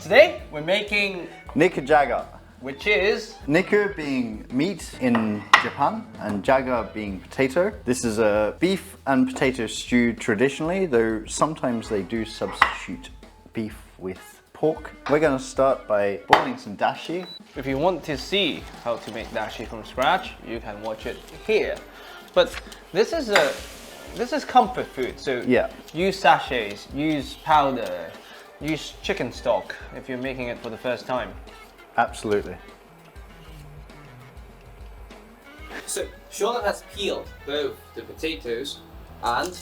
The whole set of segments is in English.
Today we're making Nikujaga, which is Niku being meat in Japan and jaga being potato. This is a beef and potato stew traditionally, though sometimes they do substitute beef with pork. We're going to start by boiling some dashi. if you want to see how to make dashi from scratch, you can watch it here. But this is comfort food, so Yeah. use sachets, use powder, use chicken stock if you're making it for the first time. Absolutely. So Shaulan has peeled both the potatoes and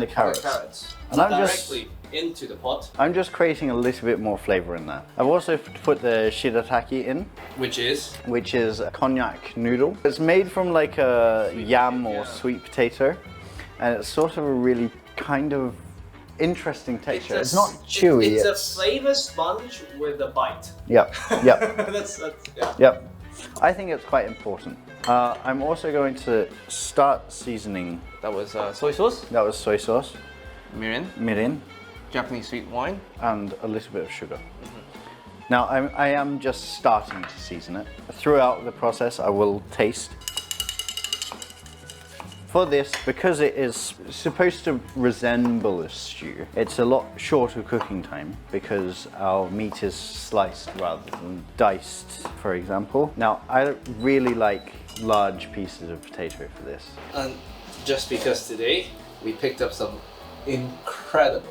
The carrots. the carrots And I'm directly into the pot, I'm just creating a little bit more flavor in that. I've also put the shirataki in, which is which is a cognac noodle. It's made from like a yam or sweet potato, and it's sort of a really kind of interesting texture. It's not chewy. It's a flavor sponge with a bite. Yep, yep, that's yeah. yep. I think it's quite important. I'm also going to start seasoning. That was soy sauce, That was soy sauce, mirin, mirin, Japanese sweet wine. and a little bit of sugar. Now I am just starting to season it. Throughout the process I will taste. For this, because it is supposed to resemble a stew, it's a lot shorter cooking time because our meat is sliced rather than diced, for example. Now I really like large pieces of potato for this. And just because today we picked up some incredible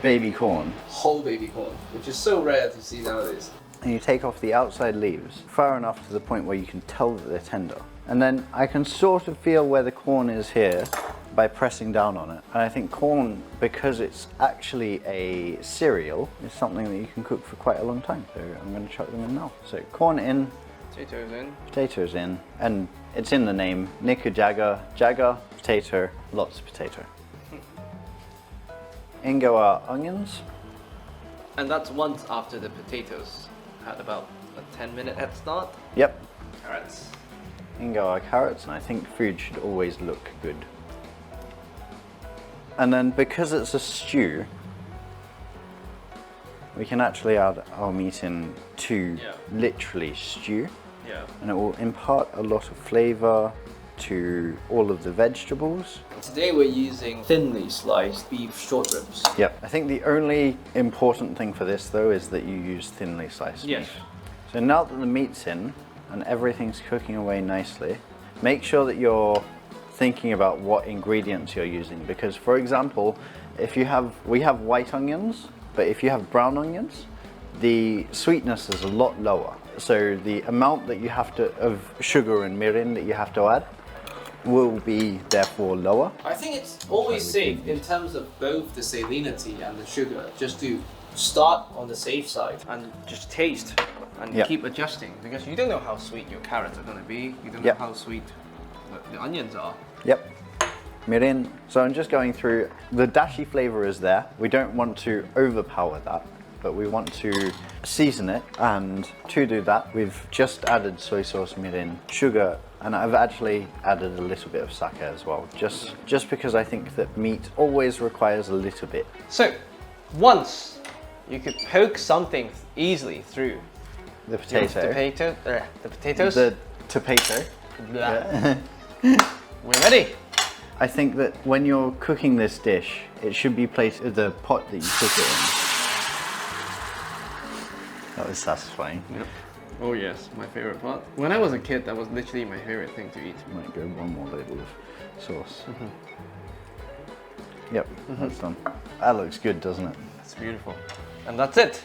Baby corn. whole baby corn, which is so rare to see nowadays. And you take off the outside leaves far enough to the point where you can tell that they're tender. And then I can sort of feel where the corn is here by pressing down on it. And I think corn, because it's actually a cereal, is something that you can cook for quite a long time. So I'm going to chuck them in now. So corn in, Potatoes in. potatoes in, and it's in the name, Nikujaga, jaga, potato, lots of potato. In go our onions. And that's once after the potatoes had about a 10-minute head start. Yep. Carrots. In go our carrots, and I think food should always look good. And then because it's a stew, we can actually add our meat in to literally stew, Yeah. and it will impart a lot of flavor to all of the vegetables. Today we're using thinly sliced beef short ribs. Yep. I think the only important thing for this though is that you use thinly sliced Yes. meat. So now that the meat's in and everything's cooking away nicely, make sure that you're thinking about what ingredients you're using, because for example, we have white onions, but if you have brown onions, the sweetness is a lot lower. So the amount that you have to of sugar and mirin that you have to add will be therefore lower. I think it's always safe in terms of both the salinity and the sugar, just to start on the safe side. And just taste and Yeah. keep adjusting, because you don't know how sweet your carrots are going to be. You don't Yeah. know how sweet the onions are. Yep. Mirin. So I'm just going through, the dashi flavor is there. We don't want to overpower that, but we want to season it. And to do that, we've just added soy sauce, mirin, sugar, and I've actually added a little bit of sake as well, just because I think that meat always requires a little bit. So, once you could poke something easily through The potato. the potatoes, The potato. Blah. We're ready. I think that when you're cooking this dish, it should be placed in the pot that you cook it in. That was satisfying. Yep. Oh yes, my favorite part. When I was a kid, that was literally my favorite thing to eat. Might go one more ladle of sauce. Yep, that's done. That looks good, doesn't it? That's beautiful. And that's it.